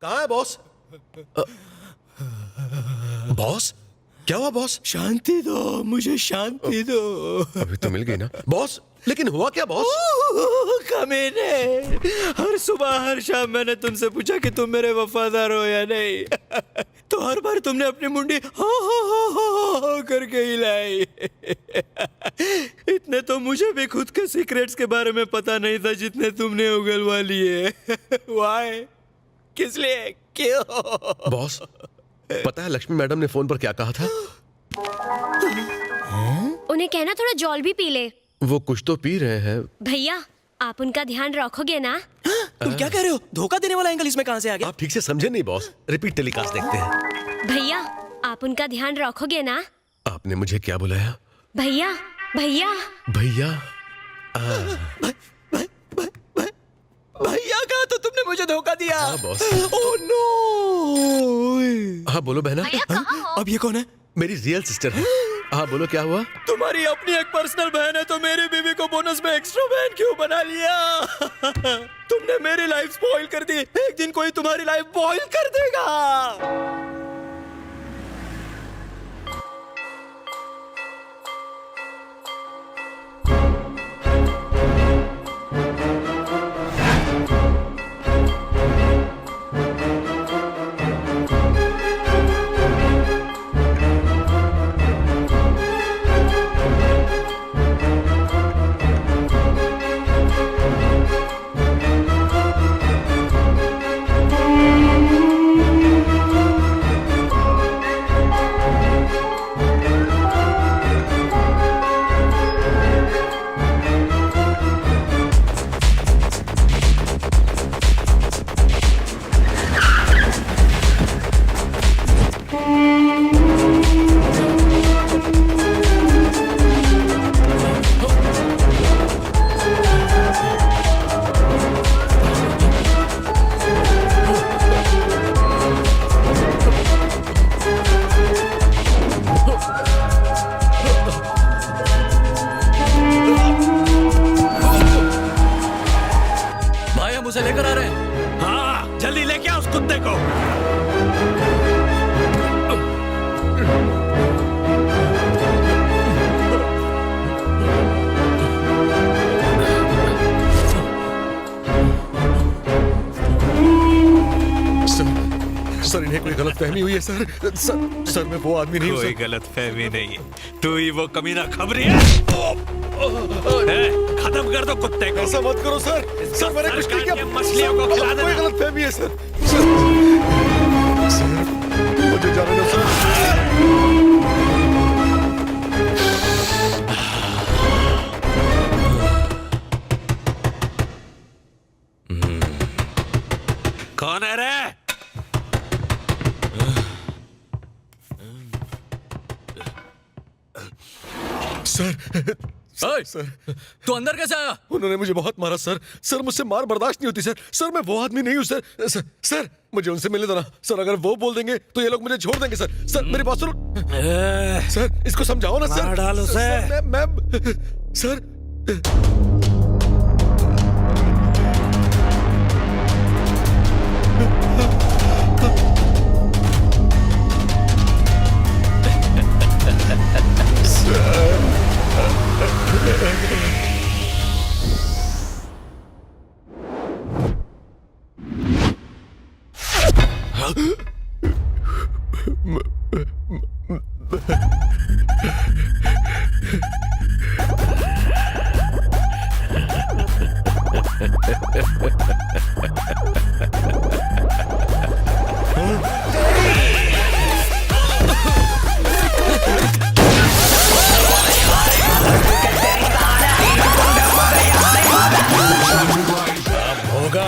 कहाँ है boss? Boss, क्या हुआ बॉस? शांति दो, मुझे शांति दो। अभी तो मिल गई ना बॉस, लेकिन हुआ क्या बॉस? कमीने, हर सुबह हर शाम मैंने तुमसे पूछा कि तुम मेरे वफादार हो या नहीं। तो हर बार तुमने अपनी मुंडी हो करके हिलाई। इतने तो मुझे भी खुद के सीक्रेट्स के बारे में पता नहीं था जितने तुमने उगलवा लिए। वाई? किस लिए? क्यों? बॉस, पता है लक्ष्मी मैडम ने फोन पर क्या कहा था? उन्हें कहना थोड़ा जॉल भी पी ले। वो कुछ तो पी रहे हैं। भैया, आप उनका ध्यान रखोगे ना? तुम क्या कह रहे हो? धोखा देने वाला एंगल इसमें कहां से आ गया? आप ठीक से समझे नहीं बॉस, रिपीट टेलीकास्ट देखते हैं। भैया, आप उनका ध्यान रखोगे ना? आपने मुझे क्या बुलाया? भैया, भैया। भैया? भैया कहा तो तुमने मुझे धोखा दिया। हाँ बॉस। Oh no. हाँ बोलो बहना। अब ये कौन है? मेरी रियल सिस्टर है। हाँ बोलो क्या हुआ? तुम्हारी अपनी एक पर्सनल बहन है तो मेरी बीवी को बोनस में एक्स्ट्रा बहन क्यों बना लिया? तुमने मेरी लाइफ स्पॉइल कर दी। एक दिन कोई तुम्हारी लाइफ बॉइल कर देगा। उसे लेकर आ रहे हैं। हाँ, जल्दी लेके आओ उस कुत्ते को। सर इन्हें कोई गलतफहमी हुई है सर मैं वो आदमी नहीं हूँ। कोई गलतफहमी नहीं है, तू ही वो कमीना खबरी है। खत्म कर दो कुत्ते को। ऐसा मत करो सर मैंने कुछ नहीं किया। मछलियों को खिला देना। कोई गलतफहमी है सर मुझे जाने दो सर। कौन है रे? सर तू अंदर कैसे आया? उन्होंने मुझे बहुत मारा सर मुझसे मार बर्दाश्त नहीं होती सर मैं वो आदमी नहीं हूँ सर मुझे उनसे मिलने दो ना सर। अगर वो बोल देंगे तो ये लोग मुझे छोड़ देंगे सर मेरी बात सुनो सर। इसको समझाओ ना सर। डालो सर मैं सर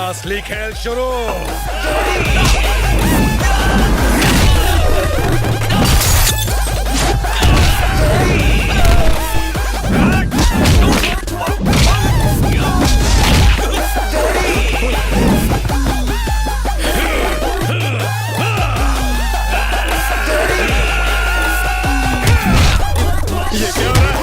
असली खेल शुरू। ये क्या हो रहा है?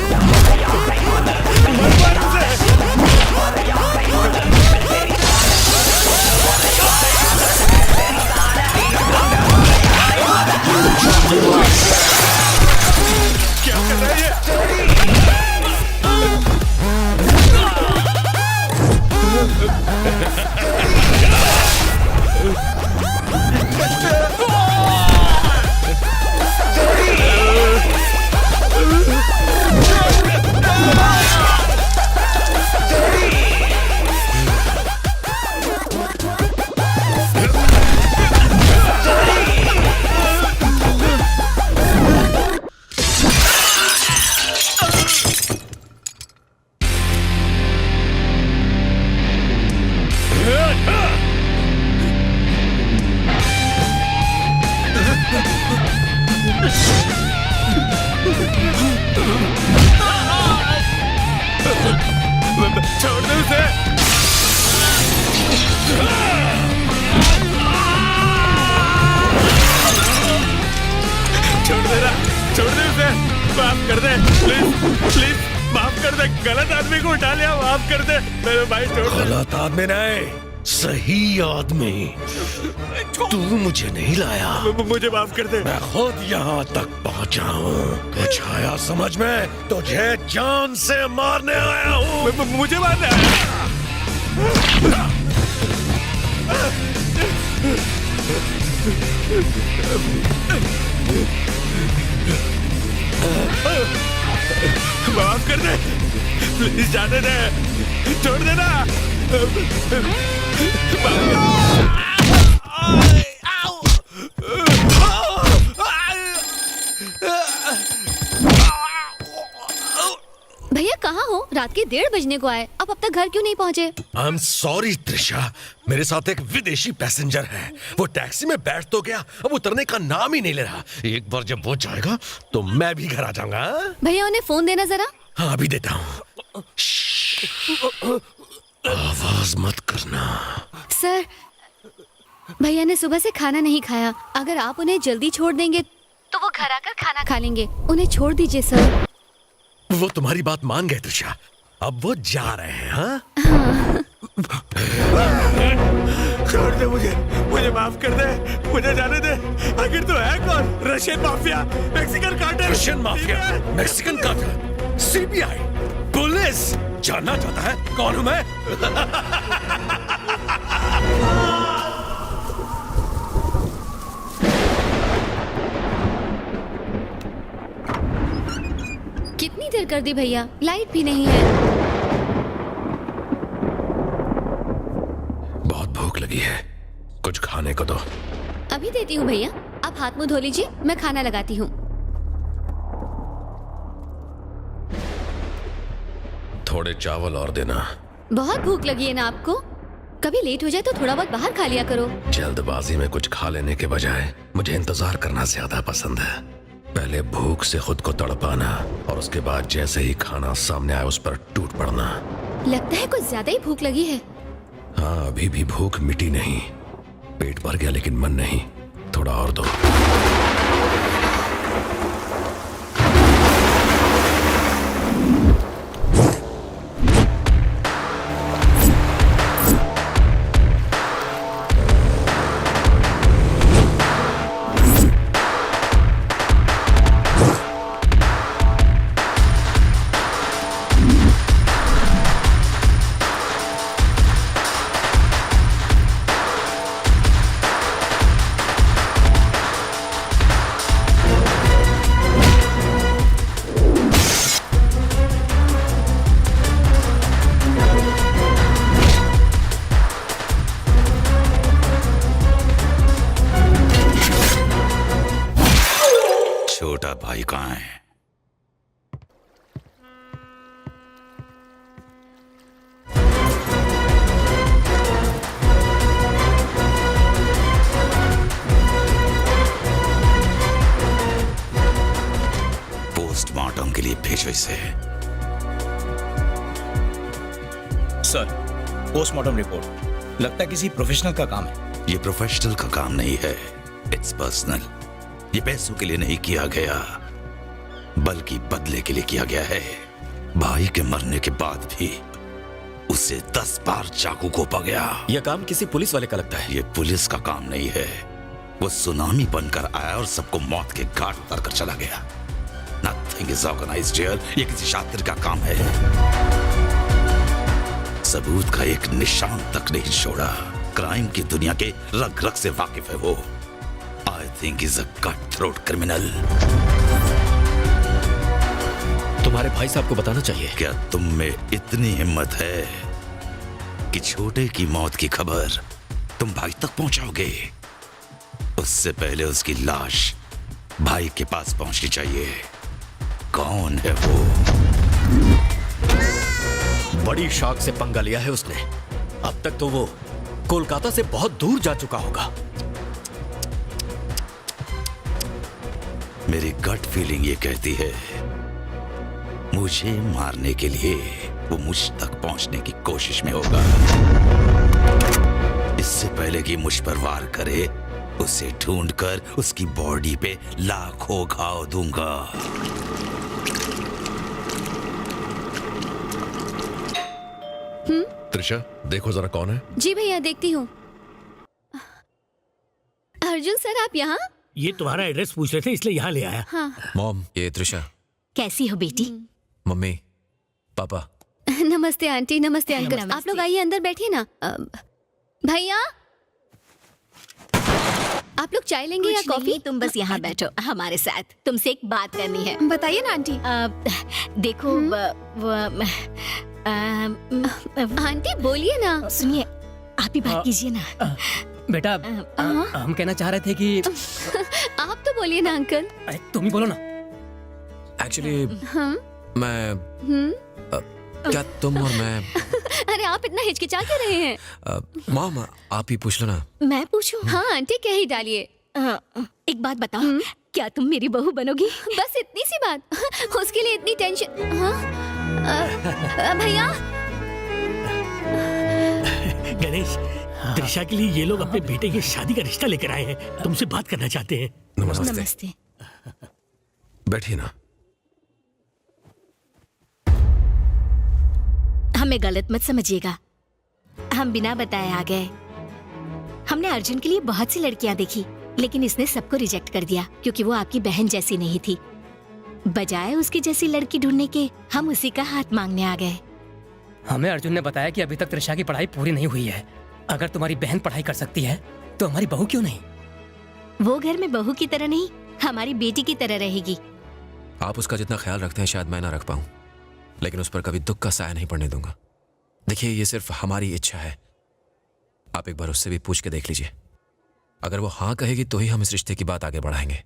छोड़ दे उसे। छोड़ देना, छोड़ दे उसे। माफ कर दे प्लीज, प्लीज माफ कर दे। गलत आदमी को उठा लिया, माफ कर दे मेरे भाई। छोड़ दे। गलत आदमी नहीं, सही आदमी। तू मुझे नहीं लाया, मुझे माफ कर दे। मैं खुद यहाँ तक पहुँचा हूँ। कुछ आया समझ में? तुझे जान से मारने आया हूँ। मुझे मारना है। माफ कर दे प्लीज, जाने दे, छोड़ देना। भैया कहाँ हो? रात के 1:30 बजने को आए, अब तक घर क्यों नहीं पहुँचे? आई एम सॉरी त्रिशा, मेरे साथ एक विदेशी पैसेंजर है। वो टैक्सी में बैठ तो गया, अब उतरने का नाम ही नहीं ले रहा। एक बार जब वो जाएगा तो मैं भी घर आ जाऊंगा। भैया उन्हें फोन देना जरा। हाँ अभी देता हूँ। आवाज मत करना। सर, भैया ने सुबह से खाना नहीं खाया। अगर आप उन्हें जल्दी छोड़ देंगे तो वो घर आकर खाना खा लेंगे। उन्हें छोड़ दीजिए सर। वो तुम्हारी बात मान गए त्रिशा, अब वो जा रहे हैं। हाँ छोड़ दे मुझे, मुझे माफ कर दे, मुझे जाने दे। आखिर तो है कौन? Russian mafia, Mexican cartel. Russian mafia, Mexican cartel, CBI, police. जानना चाहता है कौन हूं मैं? कितनी देर कर दी भैया, लाइट भी नहीं है। बहुत भूख लगी है, कुछ खाने को दो। अभी देती हूँ भैया, आप हाथ मुंह धो लीजिए, मैं खाना लगाती हूँ। थोड़े चावल और देना। बहुत भूख लगी है ना आपको? कभी लेट हो जाए तो थोड़ा बहुत बाहर खा लिया करो। जल्दबाजी में कुछ खा लेने के बजाय मुझे इंतजार करना ज्यादा पसंद है। पहले भूख से खुद को तड़पाना और उसके बाद जैसे ही खाना सामने आए उस पर टूट पड़ना। लगता है कुछ ज्यादा ही भूख लगी है। हाँ अभी भी भूख मिटी नहीं, पेट भर गया लेकिन मन नहीं। थोड़ा और दो। छोटा भाई कहाँ है? पोस्टमार्टम के लिए भेजो इसे। सर, पोस्टमार्टम रिपोर्ट लगता है किसी प्रोफेशनल का काम है। ये प्रोफेशनल का काम नहीं है, इट्स पर्सनल। ये पैसों के लिए नहीं किया गया, बल्कि बदले के लिए किया गया है। भाई के मरने के बाद भी उसे 10 बार चाकू घोंपा गया। यह काम किसी पुलिस वाले का लगता है। ये पुलिस का काम नहीं है, वो सुनामी बनकर आया और सबको मौत के घाट उतार कर चला गया। Nothing is organised here. ये किसी शातिर का काम है। सबूत का एक निशान तक नहीं छोड़ा। क्राइम की दुनिया के रग रग से वाकिफ है वो। I think is a cut throat criminal. तुम्हारे भाई साहब को बताना चाहिए। क्या तुम में इतनी हिम्मत है कि छोटे की मौत की खबर तुम भाई तक पहुंचाओगे? उससे पहले उसकी लाश भाई के पास पहुंचनी चाहिए। कौन है वो? बड़ी शाख से पंगा लिया है उसने। अब तक तो वो कोलकाता से बहुत दूर जा चुका होगा। मेरी गट फीलिंग ये कहती है मुझे मारने के लिए वो मुझ तक पहुंचने की कोशिश में होगा। इससे पहले कि मुझ पर वार करे, उसे ढूंढकर उसकी बॉडी पे लाखों घाव दूंगा। त्रिशा, देखो जरा कौन है। जी भैया, देखती हूँ। अर्जुन सर, आप यहाँ? ये तुम्हारा एड्रेस पूछ रहे थे इसलिए यहाँ ले आया। हाँ। मॉम, ये त्रिशा। कैसी हो बेटी? मम्मी, पापा। नमस्ते आंटी, नमस्ते अंकल। आप लोग आइए, अंदर बैठिए ना। भैया, आप लोग चाय लेंगे या कॉफी? तुम बस यहाँ बैठो हमारे साथ, तुमसे एक बात करनी है। बताइए ना आंटी। देखो आंटी बोलिए ना। सुनिए, आप ही बात कीजिए ना। बेटा, हम कहना चाह रहे थे कि आप तो बोलिए ना अंकल। तुम ही बोलो ना। एक्चुअली मैं क्या तुम और मैं अरे आप इतना हिचकिचा क्यों रहे हैं? मॉम, आप ही पूछ लो ना। मैं पूछूं? हाँ आंटी, कह ही डालिए। एक बात बताओ, क्या तुम मेरी बहू बनोगी? बस इतनी सी बात, उसके लिए इतनी टेंशन? हाँ भैया। गणेश, त्रिशा के लिए ये लोग अपने बेटे की शादी का रिश्ता लेकर आए हैं। तुमसे बात करना चाहते हैं। नमस्ते। नमस्ते। बैठिए ना। हमें गलत मत समझिएगा, हम बिना बताए आ गए। हमने अर्जुन के लिए बहुत सी लड़कियां देखी, लेकिन इसने सबको रिजेक्ट कर दिया क्योंकि वो आपकी बहन जैसी नहीं थी। बजाय उसकी जैसी लड़की ढूंढने के, हम उसी का हाथ मांगने आ गए। हमें अर्जुन ने बताया कि अभी तक त्रिशा की पढ़ाई पूरी नहीं हुई है। अगर तुम्हारी बहन पढ़ाई कर सकती है तो हमारी बहू क्यों नहीं? वो घर में बहू की तरह नहीं, हमारी बेटी की तरह रहेगी। आप उसका जितना ख्याल रखते हैं शायद मैं ना रख पाऊं, लेकिन उस पर कभी दुख का साया नहीं पड़ने दूंगा। देखिए, ये सिर्फ हमारी इच्छा है। आप एक बार उससे भी पूछ के देख लीजिए। अगर वो हाँ कहेगी तो ही हम इस रिश्ते की बात आगे बढ़ाएंगे।